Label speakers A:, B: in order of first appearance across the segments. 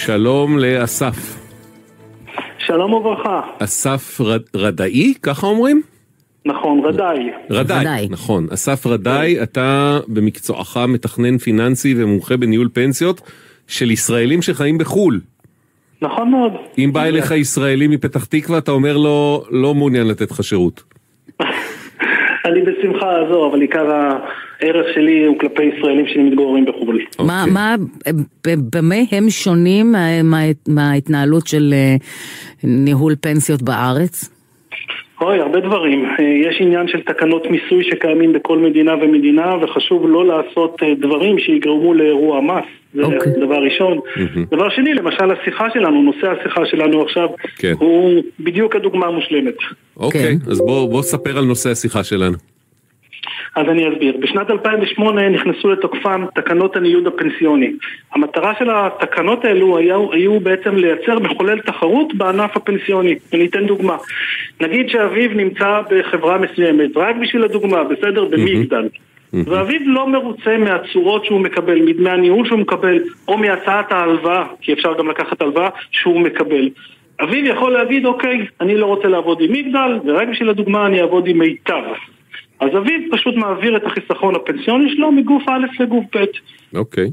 A: שלום לאסף.
B: שלום וברכה.
A: אסף רדאי, ככה אומרים?
B: נכון,
A: רדאי, נכון. אסף רדאי, אתה במקצועך מתכנן פיננסי ומומחה בניהול פנסיות של ישראלים שחיים בחול.
B: נכון מאוד.
A: אם בא אליך ישראלי מפתח תקווה, אתה אומר לו, לא מעוניין לתת לך שירות.
B: אני בשמחה הזו, אבל עיקר הערך שלי הוא כלפי ישראלים שמתגוררים בחו"ל.
C: במה הם שונים מההתנהלות של ניהול פנסיות בארץ?
B: הרבה דברים. יש עניין של תקנות מיסוי שקיימים בכל מדינה ומדינה, וחשוב לא לעשות דברים שיגרמו לאירוע מס. זה דבר ראשון. דבר שני, למשל השיחה שלנו, נושא השיחה שלנו עכשיו, הוא בדיוק הדוגמה המושלמת.
A: אוקיי, אז בוא ספר על נושא השיחה שלנו.
B: אז אני אסביר. בשנת 2008 נכנסו לתוקפן תקנות הניוד הפנסיוני. המטרה של התקנות האלו היו בעצם לייצר מחולל תחרות בענף הפנסיוני. וניתן דוגמה. נגיד שאביב נמצא בחברה מסוימת, רק בשביל הדוגמה, בסדר? במגדל. ואביב לא מרוצה מהצורות שהוא מקבל, מדמי הניהול שהוא מקבל, או מהצעת ההלוואה, כי אפשר גם לקחת הלוואה שהוא מקבל. אביב יכול להגיד, אוקיי, אני לא רוצה לעבוד עם מגדל, ורק בשביל הדוגמה אני אעבוד עם מיטב. אז אביב פשוט מעביר את החיסכון הפנסיוני שלו מגוף א' לגוף ב'.
A: אוקיי.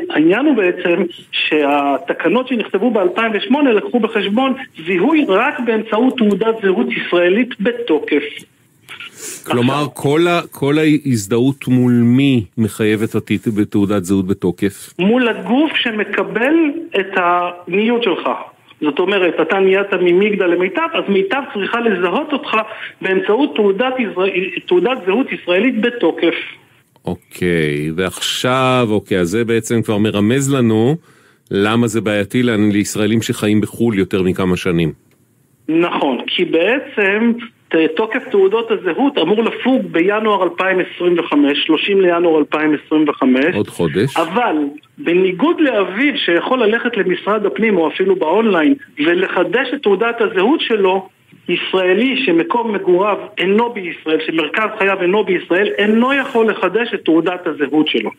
B: העניין הוא בעצם שהתקנות שנכתבו ב-2008 לקחו בחשבון זיהוי רק באמצעות תעודת זהות ישראלית בתוקף.
A: כלומר, כל ההזדהות מול מי מחייבת אותי בתעודת זהות בתוקף?
B: מול הגוף שמקבל את הניוד שלך. זאת אומרת, אתה נהיית ממגדל למיטב, אז מיטב צריכה לזהות אותך באמצעות תעודת זהות ישראלית בתוקף.
A: אוקיי, ועכשיו, אז זה בעצם כבר מרמז לנו למה זה בעייתי לישראלים שחיים בחול יותר מכמה שנים.
B: נכון, כי בעצם תוקף תעודות הזהות אמור לפוג בינואר 2025, 30 לינואר 2025.
A: עוד חודש.
B: אבל בניגוד לאביב שיכול ללכת למשרד הפנים או אפילו באונליין ולחדש את תעודת הזהות שלו, ישראלי שמקום מגוריו אינו בישראל, שמרכז חייו אינו בישראל, אינו יכול לחדש את תעודת הזהות שלו.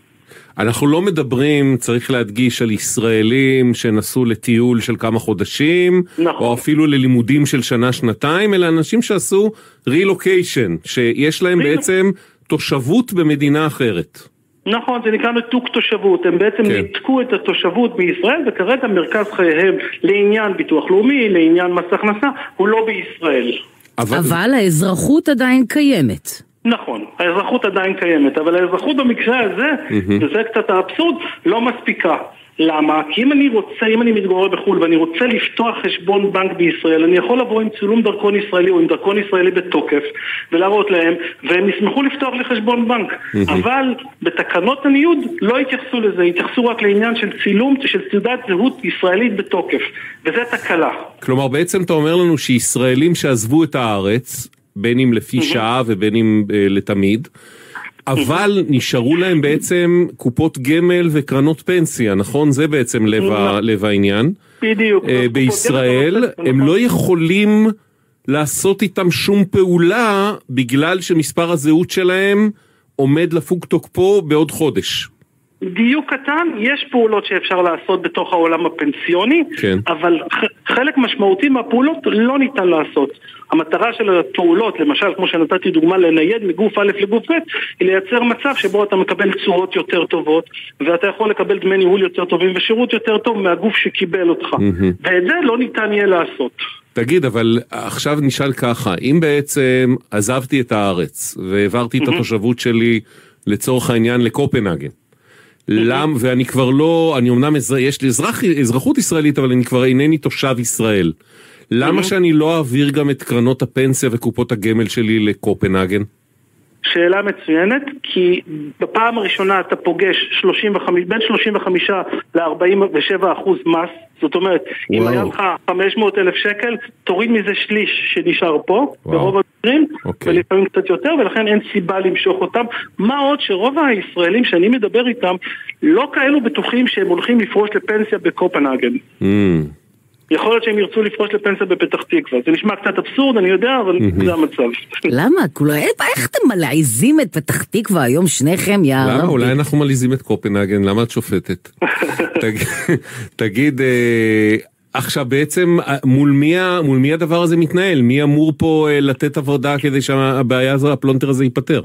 A: אנחנו לא מדברים, צריך להדגיש, על ישראלים שנסעו לטיול של כמה חודשים, נכון. או אפילו ללימודים של שנה-שנתיים, אלא אנשים שעשו רילוקיישן, שיש להם בעצם תושבות במדינה אחרת.
B: נכון, זה נקרא ניתוק תושבות, הם בעצם ניתקו את התושבות בישראל, וכרגע מרכז חייהם לעניין ביטוח לאומי, לעניין מס הכנסה, הוא לא בישראל.
C: אבל האזרחות עדיין קיימת.
B: נכון, האזרחות עדיין קיימת, אבל האזרחות במקרה הזה, וזה קצת האבסורד, לא מספיקה. למה? כי אם אני מתגורר בחו"ל ואני רוצה לפתוח חשבון בנק בישראל, אני יכול לבוא עם צילום דרכון ישראלי או עם דרכון ישראלי בתוקף ולהראות להם, והם ישמחו לפתוח לי חשבון בנק. אבל בתקנות הניוד לא התייחסו לזה, התייחסו רק לעניין של צילום, של תעודת זהות ישראלית בתוקף, וזה תקלה.
A: כלומר, בעצם אתה אומר לנו שישראלים שעזבו את הארץ, בין אם לפי שעה ובין אם לתמיד, אבל נשארו להם בעצם קופות גמל וקרנות פנסיה, נכון? זה בעצם לב העניין.
B: בדיוק.
A: בישראל הם לא יכולים לעשות איתם שום פעולה, בגלל שמספר הזהות שלהם עומד לפוג תוקפו בעוד חודש.
B: דיוק קטן, יש פעולות שאפשר לעשות בתוך העולם הפנסיוני, אבל חלק משמעותי מהפעולות לא ניתן לעשות. המטרה של הפעולות, למשל, כמו שנתתי דוגמה, לנייד מגוף א' לגוף ב', היא לייצר מצב שבו אתה מקבל צורות יותר טובות, ואתה יכול לקבל דמי ניהול יותר טובים ושירות יותר טוב מהגוף שקיבל אותך. ואת זה לא ניתן יהיה לעשות.
A: תגיד, אבל עכשיו נשאל ככה, אם בעצם עזבתי את הארץ, והעברתי את התושבות שלי לצורך העניין לקופנהגן, ואני כבר לא, אני אומנם, יש לי אזרחות ישראלית, אבל אני כבר אינני תושב ישראל. למה שאני לא אעביר גם את קרנות הפנסיה וקופות הגמל שלי לקופנהגן?
B: שאלה מצוינת, כי בפעם הראשונה אתה פוגש בין 35 ל-47% מס, זאת אומרת, אם היה לך 500,000 שקל, תוריד מזה שליש שנשאר פה, ברוב הדברים, ולפעמים קצת יותר, ולכן אין סיבה למשוך אותם. מה עוד שרוב הישראלים שאני מדבר איתם, לא כאלו בטוחים שהם הולכים לפרוש לפנסיה בקופנהגן. יכול להיות שהם ירצו לפרוש לפנסיה בפתח תקווה. זה נשמע קצת אבסורד, אני יודע, אבל זה המצב.
C: למה? איך אתם מלעיזים את פתח תקווה היום שניכם, יא רבי?
A: למה? אולי אנחנו מלעיזים את קופנהגן, למה את שופטת? תגיד, עכשיו בעצם מול מי הדבר הזה מתנהל? מי אמור פה לתת עבודה כדי שהבעיה הזו, הפלונטר הזה ייפטר?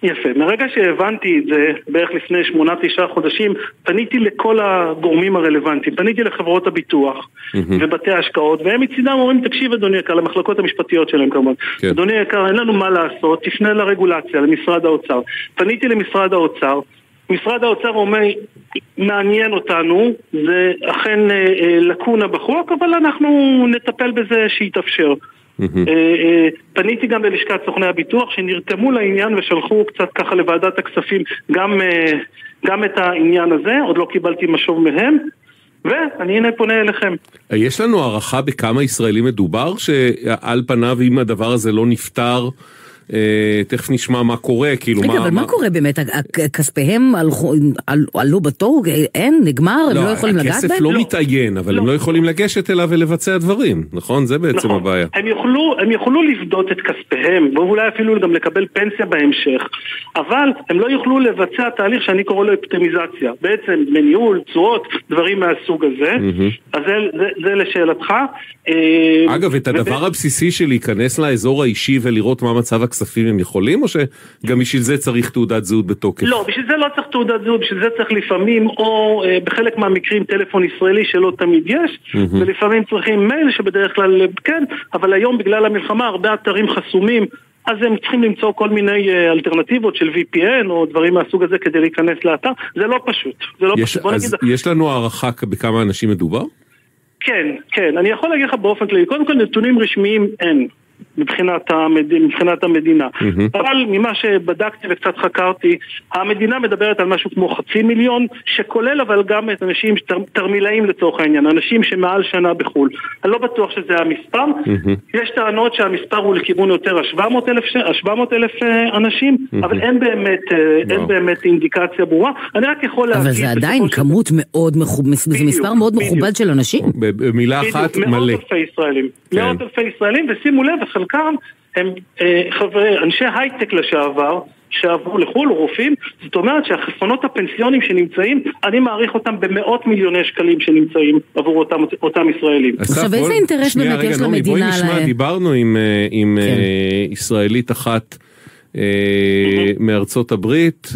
B: יפה, מרגע שהבנתי את זה בערך לפני 8-9 חודשים, פניתי לכל הגורמים הרלוונטיים, פניתי לחברות הביטוח ובתי ההשקעות, והם מצידם אומרים, תקשיב אדוני יקר, למחלקות המשפטיות שלהם כמובן, אדוני יקר, אין לנו מה לעשות, תפנה לרגולציה, למשרד האוצר. פניתי למשרד האוצר, משרד האוצר אומר, מעניין אותנו, זה אכן לקונה בחוק, אבל אנחנו נטפל בזה שיתאפשר. פניתי גם ללשכת סוכני הביטוח שנרתמו לעניין ושלחו קצת ככה לוועדת הכספים גם את העניין הזה, עוד לא קיבלתי משוב מהם, ואני הנה פונה אליכם.
A: יש לנו הערכה בכמה ישראלים מדובר שעל פניו אם הדבר הזה לא נפטר, תכף נשמע מה קורה, כאילו
C: רגע, אבל מה קורה באמת? כספיהם עלו בתור? אין? נגמר? הם לא יכולים לגעת בהם?
A: הכסף לא מתעיין, אבל הם לא יכולים לגשת אליו ולבצע דברים, נכון? זה בעצם הבעיה.
B: הם יוכלו לבדות את כספיהם, ואולי אפילו גם לקבל פנסיה בהמשך, אבל הם לא יוכלו לבצע תהליך שאני קורא לו אופטימיזציה, בעצם מניהול, צורות, דברים מהסוג הזה, אז זה לשאלתך.
A: אגב, את הדבר הבסיסי של להיכנס לאזור האישי ולראות מה מצב הכספים הם יכולים, או שגם בשביל זה צריך תעודת זהות בתוקף?
B: לא, בשביל זה לא צריך תעודת זהות, בשביל זה צריך לפעמים, או בחלק מהמקרים טלפון ישראלי שלא תמיד יש, ולפעמים צריכים מייל שבדרך כלל כן, אבל היום בגלל המלחמה הרבה אתרים חסומים, אז הם צריכים למצוא כל מיני אלטרנטיבות של VPN או דברים מהסוג הזה כדי להיכנס לאתר, זה לא פשוט.
A: אז יש לנו הערכה בכמה אנשים מדובר?
B: כן, אני יכול להגיד לך באופן כללי, קודם כל נתונים רשמיים אין. מבחינת המדינה. אבל ממה שבדקתי וקצת חקרתי, המדינה מדברת על משהו כמו 500,000, שכולל אבל גם את אנשים תרמילאים לצורך העניין, אנשים שמעל שנה בחול. אני לא בטוח שזה המספר. יש טענות שהמספר הוא לכיוון יותר 700,000 אנשים, אבל אין באמת אינדיקציה ברורה. אני רק יכול להגיד...
C: אבל זה עדיין כמות מאוד זה מספר מאוד מכובד של אנשים.
A: במילה אחת מלא.
B: מאות אלפי ישראלים, ושימו לב, וחלקם הם אנשי הייטק לשעבר, שעברו לחול, רופאים, זאת אומרת שהחסכונות הפנסיונים שנמצאים, אני מעריך אותם במאות מיליוני שקלים שנמצאים עבור אותם ישראלים.
C: עכשיו איזה אינטרס באמת יש למדינה?
A: בואי נשמע, דיברנו עם ישראלית אחת מארצות הברית,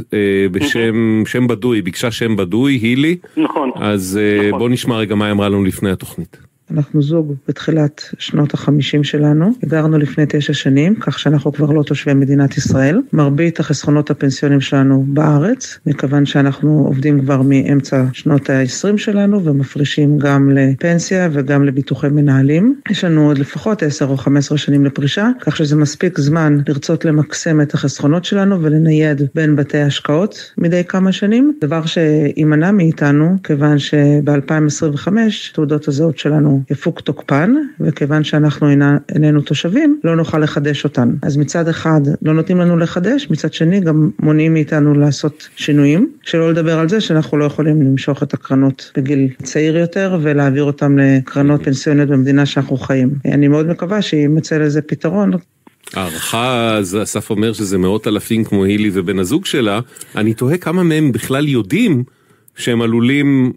A: בשם בדוי, ביקשה שם בדוי, הילי.
B: נכון.
A: אז בואו נשמע רגע מה אמרה לנו לפני התוכנית.
D: אנחנו זוג בתחילת שנות ה-50 שלנו, הגרנו לפני 9 שנים, כך שאנחנו כבר לא תושבי מדינת ישראל. מרבית החסכונות הפנסיונים שלנו בארץ, מכיוון שאנחנו עובדים כבר מאמצע שנות ה-20 שלנו, ומפרישים גם לפנסיה וגם לביטוחי מנהלים. יש לנו עוד לפחות 10 או 15 שנים לפרישה, כך שזה מספיק זמן לרצות למקסם את החסכונות שלנו ולנייד בין בתי השקעות מדי כמה שנים, דבר שימנע מאיתנו, כיוון שב-2025 תעודות הזהות שלנו יפוג תוקפן, וכיוון שאנחנו איננו תושבים, לא נוכל לחדש אותן. אז מצד אחד לא נותנים לנו לחדש, מצד שני גם מונעים מאיתנו לעשות שינויים, שלא לדבר על זה שאנחנו לא יכולים למשוך את הקרנות בגיל צעיר יותר, ולהעביר אותם לקרנות פנסיוניות במדינה שאנחנו חיים. אני מאוד מקווה שימצא לזה פתרון.
A: הערכה, אסף אומר שזה מאות אלפים כמו הילי ובן הזוג שלה, אני תוהה כמה מהם בכלל יודעים שהם עלולים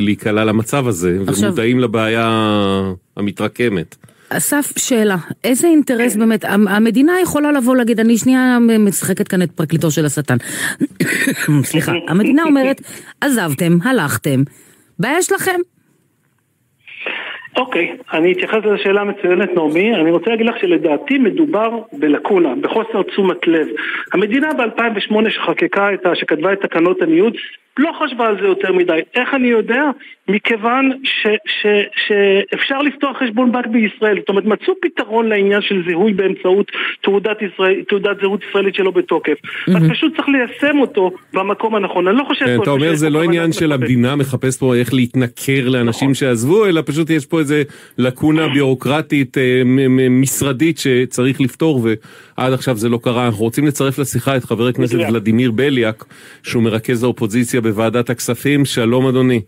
A: להיקלע למצב הזה, ומודעים לבעיה המתרקמת.
C: אסף, שאלה, איזה אינטרס באמת, המדינה יכולה לבוא להגיד, אני שנייה משחקת כאן את פרקליטו של השטן. סליחה, המדינה אומרת, עזבתם, הלכתם, בעיה שלכם.
B: אוקיי, אני אתייחס לשאלה מצוינת נעמי, אני רוצה להגיד לך שלדעתי מדובר בלקונה, בחוסר תשומת לב. המדינה ב-2008 שכתבה את תקנות הניוד, לא חשבה על זה יותר מדי. איך אני יודע? מכיוון שאפשר לפתוח חשבון בנק בישראל. זאת אומרת, מצאו פתרון לעניין של זיהוי באמצעות תעודת זהות ישראלית שלא בתוקף. אז פשוט צריך ליישם אותו במקום הנכון. אני לא חושב...
A: אתה אומר, זה לא עניין של המדינה מחפש פה איך להתנכר לאנשים שעזבו, אלא פשוט יש פה איזה לקונה ביורוקרטית משרדית שצריך לפתור, ועד עכשיו זה לא קרה. אנחנו רוצים לצרף לשיחה את חבר הכנסת ולדימיר בליאק, שהוא מרכז האופוזיציה בוועדת הכספים. שלום אדוני.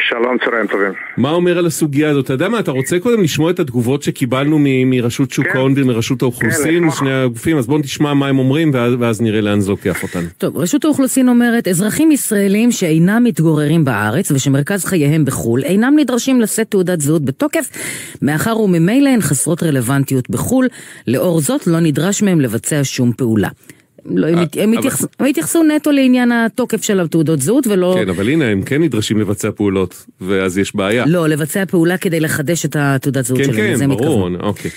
E: שלום, צהריים טובים.
A: מה אומר על הסוגיה הזאת? אתה יודע מה, אתה רוצה קודם לשמוע את התגובות שקיבלנו מרשות שוק ההון ומרשות האוכלוסין, שני הגופים, אז בואו נשמע מה הם אומרים ואז נראה לאן זה לוקח אותנו.
C: טוב, רשות האוכלוסין אומרת, אזרחים ישראלים שאינם מתגוררים בארץ ושמרכז חייהם בחול, אינם נדרשים לשאת תעודת זהות בתוקף, מאחר וממילא הן חסרות רלוונטיות בחול, לאור זאת לא נדרש מהם לבצע שום פעולה. הם התייחסו נטו לעניין התוקף של התעודות זהות ולא...
A: כן, אבל הנה, הם כן נדרשים לבצע פעולות, ואז יש בעיה.
C: לא, לבצע פעולה כדי לחדש את התעודת זהות שלהם,
A: כן, ברור, אוקיי.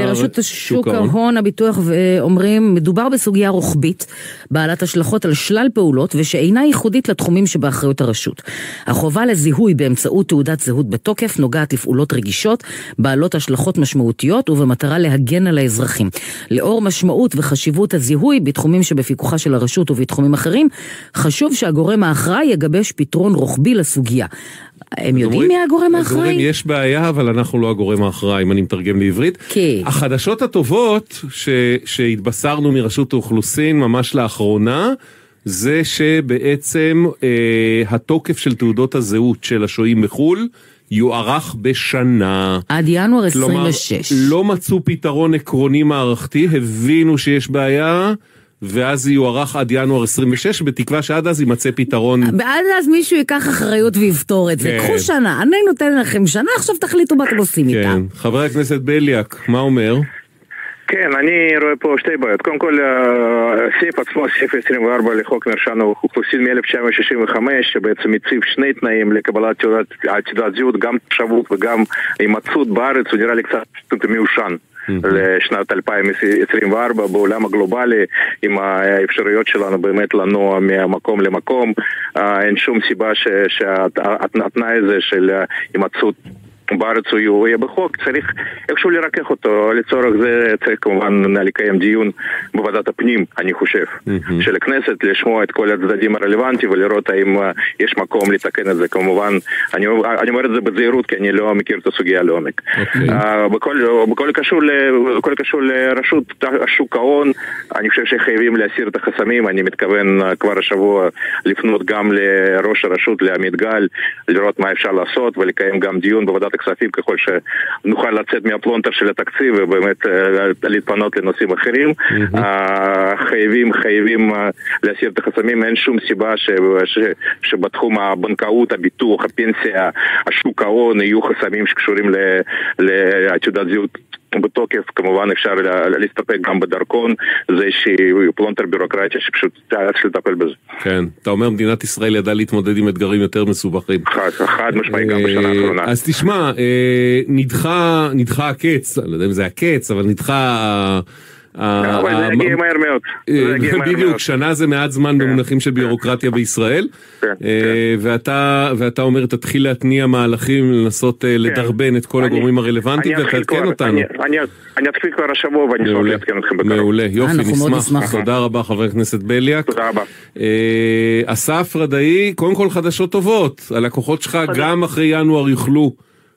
C: רשות שוק ההון, הביטוח אומרים, מדובר בסוגיה רוחבית, בעלת השלכות על שלל פעולות, ושאינה ייחודית לתחומים שבאחריות הרשות. החובה לזיהוי באמצעות תעודת זהות בתוקף נוגעת לפעולות רגישות, בעלות השלכות משמעותיות, ובמטרה להגן על האזרחים. לאור משמעות וחשיבות הזיהוי בתחומים שבפיקוחה של הרשות ובתחומים אחרים, חשוב שהגורם האחראי יגבש פתרון רוחבי לסוגיה. הם יודעים מי הגורם האחראי?
A: יש בעיה, אבל אנחנו לא הגורם האחראי, אם אני מתרגם לעברית. החדשות הטובות שהתבשרנו מרשות האוכלוסין ממש לאחרונה, זה שבעצם התוקף של תעודות הזהות של השוהים בחול יוארך בשנה.
C: עד ינואר 26.
A: כלומר, לא מצאו פתרון עקרוני מערכתי, הבינו שיש בעיה, ואז יוארך עד ינואר 26, בתקווה שעד אז יימצא פתרון.
C: ועד אז מישהו ייקח אחריות ויפתור את זה. קחו שנה, אני נותן לכם שנה, עכשיו תחליטו מה אתם עושים איתה.
A: חבר הכנסת בליאק, מה אומר?
E: כן, אני רואה פה שתי בעיות. קודם כל, סעיף עצמו, סעיף 24 לחוק מרשם האוכלוסין מ-1965, שבעצם מציב שני תנאים לקבלת תעודת זהות, גם תושבות וגם הימצאות בארץ, הוא נראה לי קצת מיושן. לשנת 2024 בעולם הגלובלי, עם האפשרויות שלנו באמת לנוע ממקום למקום. אין שום סיבה שהתנאי הזה של הימצאות בארץ הוא יהיה בחוק, צריך איכשהו לרכך אותו. לצורך זה צריך כמובן לקיים דיון בוועדת הפנים, אני חושב, של הכנסת, לשמוע את כל הצדדים הרלוונטיים ולראות האם יש מקום לתקן את זה. כמובן, אני אומר את זה בזהירות, כי אני לא מכיר את הסוגיה לעומק. בכל קשור לרשות שוק ההון, אני חושב שחייבים להסיר את החסמים. אני מתכוון כבר השבוע לפנות גם לראש הרשות, לעמית גל, לראות מה אפשר לעשות ולקיים גם דיון בוועדת הכספים ככל שנוכל לצאת מהפלונטר של התקציב ובאמת להתפנות לנושאים אחרים. חייבים להסיר את החסמים. אין שום סיבה שבתחום הבנקאות, הביטוח, הפנסיה, השוק ההון יהיו חסמים שקשורים לתעודת זהות בתוקף. כמובן אפשר להסתפק גם בדרכון, זה איזושהי פלונטר בירוקרטיה שפשוט צריך לטפל בזה.
A: כן, אתה אומר מדינת ישראל ידעה להתמודד עם אתגרים יותר מסובכים.
E: חד משמעי גם בשנה האחרונה.
A: אז תשמע, נדחה הקץ, אני לא יודע אם זה הקץ, אבל נדחה...
E: אבל זה יגיע מהר מאוד.
A: בדיוק, שנה זה מעט זמן במונחים של בירוקרטיה בישראל, ואתה אומר תתחיל להתניע מהלכים, לנסות לדרבן את כל הגורמים הרלוונטיים ותעדכן אותנו.
E: אני אתחיל כבר השבוע ואני אשמח להתקן אתכם בקרוב.
A: מעולה, יופי, נשמח. תודה רבה חבר הכנסת בליאק.
E: תודה רבה.
A: אסף רדאי, קודם כל חדשות טובות, הלקוחות שלך גם אחרי ינואר יוכלו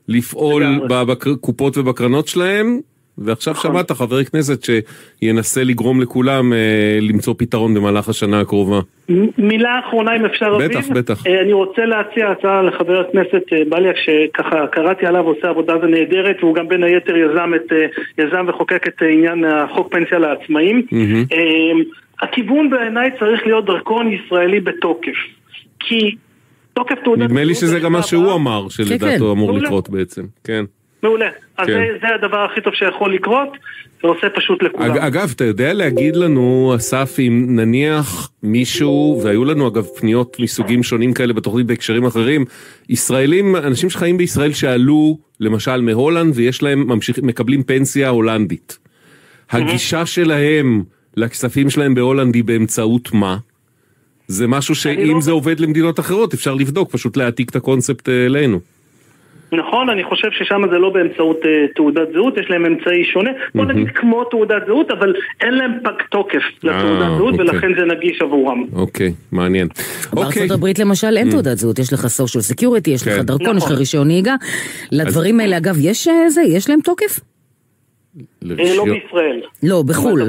A: לפעול בקופות ובקרנות שלהם, ועכשיו שמעת חבר כנסת שינסה לגרום לכולם למצוא פתרון במהלך השנה הקרובה.
B: מילה אחרונה אם אפשר רביב.
A: בטח.
B: אני רוצה להציע הצעה לחבר הכנסת בליאק שככה קראתי עליו, עושה עבודה ונהדרת, והוא גם בין היתר יזם וחוקק את עניין החוק פנסיה לעצמאים. הכיוון בעיניי צריך להיות דרכון ישראלי בתוקף. כי תוקף תעודת...
A: נדמה לי שזה גם מה שהוא אמר, שלדעתו אמור לקרות בעצם. כן.
B: מעולה. אז זה הדבר הכי טוב שיכול לקרות, זה עושה פשוט לכולם.
A: אגב, אתה יודע להגיד לנו, אסף, אם נניח מישהו, והיו לנו אגב פניות מסוגים שונים כאלה בתוכנית בהקשרים אחרים, ישראלים, אנשים שחיים בישראל שעלו, למשל מהולנד, ויש להם, מקבלים פנסיה הולנדית. הגישה שלהם לכספים שלהם בהולנד היא באמצעות מה? זה משהו שאם זה עובד למדינות אחרות, אפשר לבדוק, פשוט להעתיק את הקונספט אלינו.
B: נכון, אני חושב ששם זה לא באמצעות תעודת זהות, יש להם אמצעי שונה, בוא נגיד כמו תעודת זהות, אבל אין להם פג תוקף לתעודת זהות, ולכן זה נגיש עבורם.
A: אוקיי, מעניין.
C: בארצות הברית למשל אין תעודת זהות, יש לך social security, יש לך דרכון, יש לך רישיון נהיגה, לדברים האלה אגב יש להם תוקף?
B: לא בישראל.
C: לא, בחול.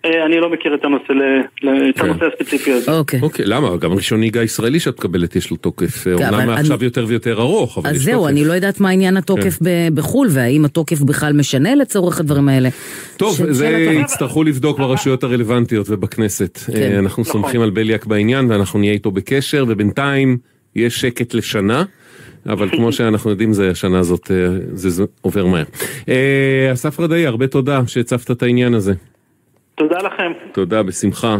B: אני לא מכיר את הנושא הספציפי הזה.
C: אוקיי.
A: למה? גם רישיון נהיגה ישראלי שאת מקבלת יש לו תוקף, אומנם עכשיו יותר ויותר ארוך, אבל יש תוקף.
C: אז זהו, אני לא יודעת מה העניין התוקף בחול, והאם התוקף בכלל משנה לצורך הדברים האלה.
A: טוב, זה יצטרכו לבדוק ברשויות הרלוונטיות ובכנסת. אנחנו סומכים על בליאק בעניין, ואנחנו נהיה איתו בקשר, ובינתיים יש שקט לשנה, אבל כמו שאנחנו יודעים, השנה הזאת, זה עובר מהר. אסף רדאי, הרבה תודה שהצפת את העניין הזה.
B: תודה לכם.
A: תודה, בשמחה.